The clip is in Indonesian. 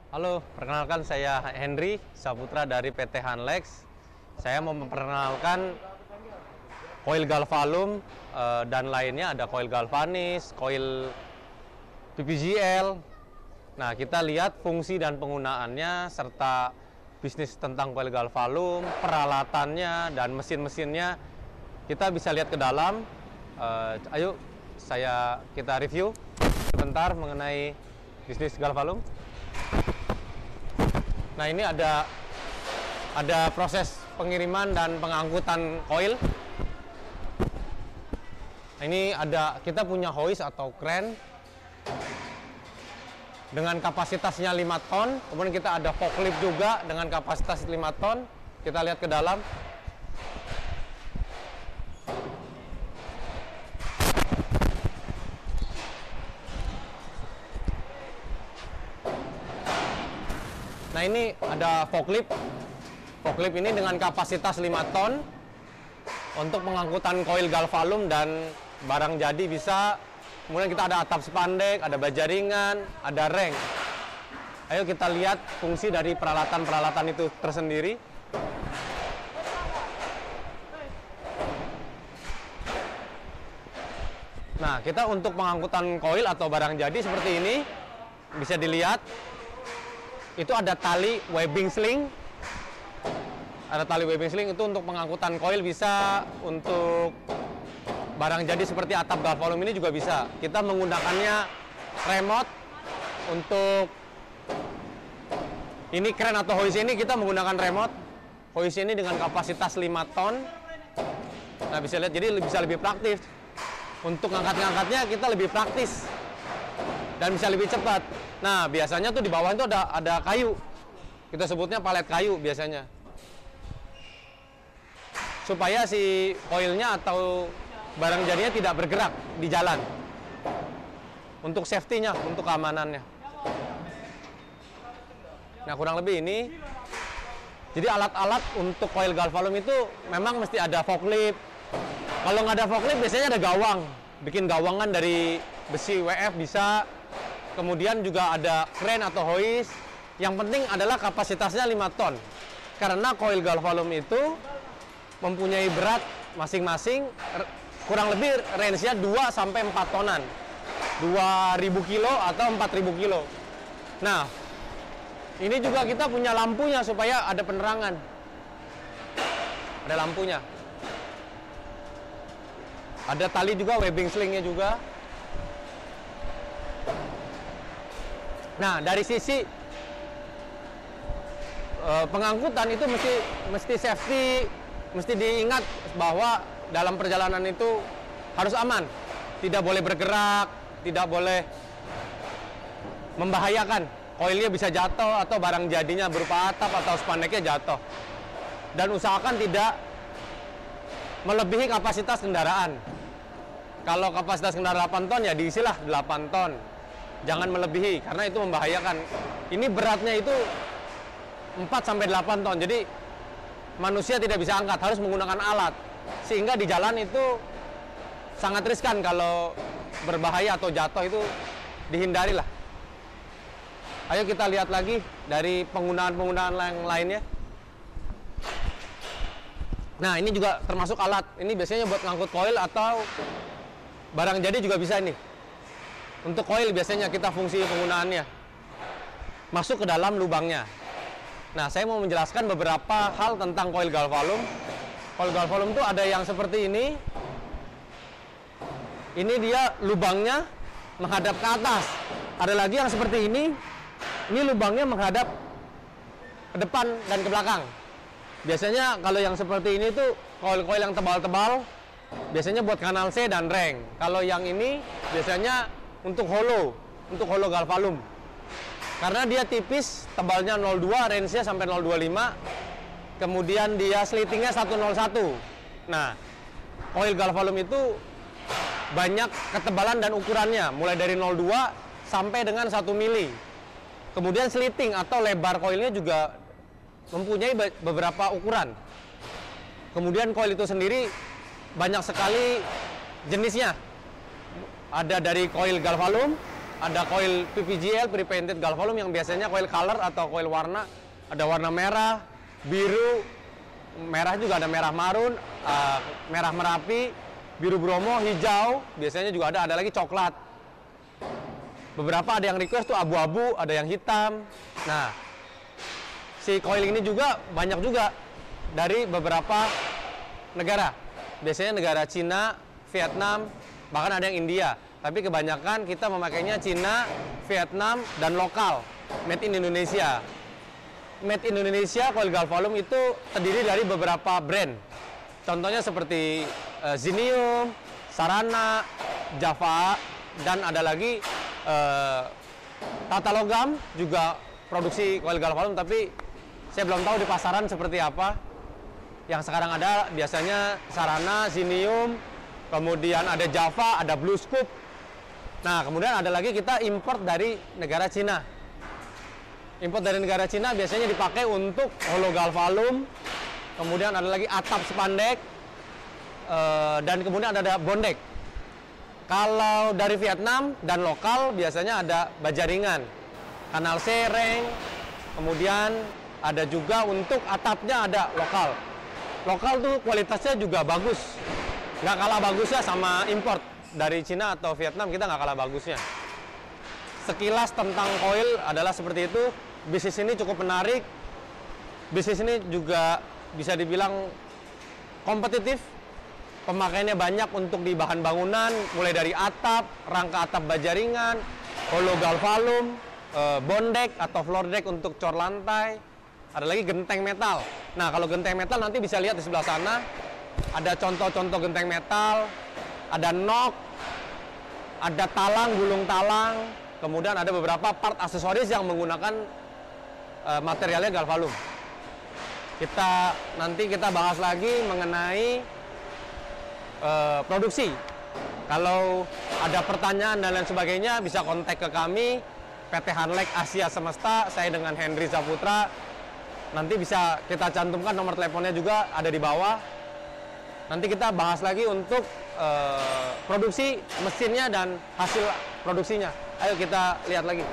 Halo, perkenalkan saya Henry Saputra dari PT Hanlex. Saya mau memperkenalkan koil galvalum dan lainnya, ada koil galvanis, koil PPGL. Nah, kita lihat fungsi dan penggunaannya serta bisnis tentang koil galvalum, peralatannya dan mesin-mesinnya. Kita bisa lihat ke dalam. Ayo kita review sebentar mengenai bisnis galvalum. Nah, ini ada proses pengiriman dan pengangkutan koil. Nah, ini kita punya hoist atau kren dengan kapasitasnya 5 ton. Kemudian kita ada forklift juga dengan kapasitas 5 ton. Kita lihat ke dalam. Nah, ini ada forklift. Forklift ini dengan kapasitas 5 ton untuk pengangkutan koil galvalum dan barang jadi bisa. Kemudian kita ada atap spandek, ada baja ringan, ada reng. Ayo kita lihat fungsi dari peralatan-peralatan itu tersendiri. Nah, kita untuk pengangkutan koil atau barang jadi seperti ini, bisa dilihat itu ada tali webbing sling. Ada tali webbing sling itu untuk pengangkutan koil, bisa untuk barang jadi seperti atap galvalum ini juga bisa. Kita menggunakannya remote. Untuk ini kren atau hoist ini kita menggunakan remote. Hoist ini dengan kapasitas 5 ton. Nah, bisa lihat, jadi bisa lebih praktis. Untuk ngangkat-ngangkatnya kita lebih praktis dan bisa lebih cepat. Nah, biasanya tuh di bawah itu ada kayu. Kita sebutnya palet kayu biasanya. Supaya si koilnya atau barang jadinya tidak bergerak di jalan. Untuk safety-nya, untuk keamanannya. Nah, kurang lebih ini. Jadi alat-alat untuk koil galvalum itu memang mesti ada forklift. Kalau nggak ada forklift biasanya ada gawang. Bikin gawangan dari besi WF bisa. Kemudian juga ada kren atau hoist. Yang penting adalah kapasitasnya 5 ton. Karena koil galvalum itu mempunyai berat masing-masing kurang lebih range-nya 2-4 tonan. 2.000 kilo atau 4.000 kilo. Nah, ini juga kita punya lampunya supaya ada penerangan. Ada lampunya. Ada tali juga, webbing slingnya juga. Nah, dari sisi pengangkutan itu mesti safety, mesti diingat bahwa dalam perjalanan itu harus aman. Tidak boleh bergerak, tidak boleh membahayakan. Koilnya bisa jatuh atau barang jadinya berupa atap atau spandeknya jatuh. Dan usahakan tidak melebihi kapasitas kendaraan. Kalau kapasitas kendaraan 8 ton ya diisilah 8 ton. Jangan melebihi karena itu membahayakan. Ini beratnya itu 4-8 ton. Jadi manusia tidak bisa angkat, harus menggunakan alat. Sehingga di jalan itu sangat riskan, kalau berbahaya atau jatuh itu dihindarilah. Ayo kita lihat lagi dari penggunaan-penggunaan yang lainnya. Nah, ini juga termasuk alat. Ini biasanya buat ngangkut koil atau barang jadi juga bisa ini. Untuk koil biasanya kita fungsi penggunaannya masuk ke dalam lubangnya. Nah, saya mau menjelaskan beberapa hal tentang koil galvalum. Koil galvalum itu ada yang seperti ini. Ini dia lubangnya menghadap ke atas. Ada lagi yang seperti ini. Ini lubangnya menghadap ke depan dan ke belakang. Biasanya kalau yang seperti ini tuh koil-koil yang tebal-tebal, biasanya buat kanal C dan reng. Kalau yang ini biasanya untuk hollow galvalum. Karena dia tipis, tebalnya 0,2, range-nya sampai 0,25. Kemudian dia slittingnya 101. Nah, koil galvalum itu banyak ketebalan dan ukurannya, mulai dari 0,2 sampai dengan 1 mili. Kemudian slitting atau lebar koilnya juga mempunyai beberapa ukuran. Kemudian koil itu sendiri banyak sekali jenisnya. Ada dari koil galvalum, ada coil PPGL, pre-painted galvalum, yang biasanya coil color atau coil warna. Ada warna merah, biru, merah juga ada merah marun, merah merapi, biru bromo, hijau, biasanya juga ada lagi coklat. Beberapa ada yang request tuh abu-abu, ada yang hitam. Nah, si coil ini juga banyak juga dari beberapa negara. Biasanya negara Cina, Vietnam, bahkan ada yang India. Tapi kebanyakan kita memakainya Cina, Vietnam, dan lokal, made in Indonesia. Made in Indonesia coil galvalum itu terdiri dari beberapa brand. Contohnya seperti Zinium, Sarana, Java, dan ada lagi Tata Logam juga produksi coil galvalum, tapi saya belum tahu di pasaran seperti apa. Yang sekarang ada biasanya Sarana, Zinium, kemudian ada Java, ada Blue Scoop. Nah, kemudian ada lagi kita import dari negara Cina. Import dari negara Cina biasanya dipakai untuk holo galvalum, kemudian ada lagi atap spandek, dan kemudian ada bondek. Kalau dari Vietnam dan lokal biasanya ada baja ringan, kanal sereng, kemudian ada juga untuk atapnya ada lokal. Lokal tuh kualitasnya juga bagus, nggak kalah bagusnya sama import dari Cina atau Vietnam, kita nggak kalah bagusnya. Sekilas tentang coil adalah seperti itu. Bisnis ini cukup menarik. Bisnis ini juga bisa dibilang kompetitif. Pemakaiannya banyak untuk di bahan bangunan, mulai dari atap, rangka atap baja ringan, holo galvalum, bondek atau floor deck untuk cor lantai. Ada lagi genteng metal. Nah, kalau genteng metal nanti bisa lihat di sebelah sana. Ada contoh-contoh genteng metal. Ada nok, ada talang, gulung talang, kemudian ada beberapa part aksesoris yang menggunakan materialnya galvalum. Nanti kita bahas lagi mengenai produksi. Kalau ada pertanyaan dan lain sebagainya bisa kontak ke kami, PT Hanlek Asia Semesta, saya dengan Henry Saputra. Nanti bisa kita cantumkan nomor teleponnya juga ada di bawah. Nanti kita bahas lagi untuk produksi mesinnya dan hasil produksinya. Ayo kita lihat lagi.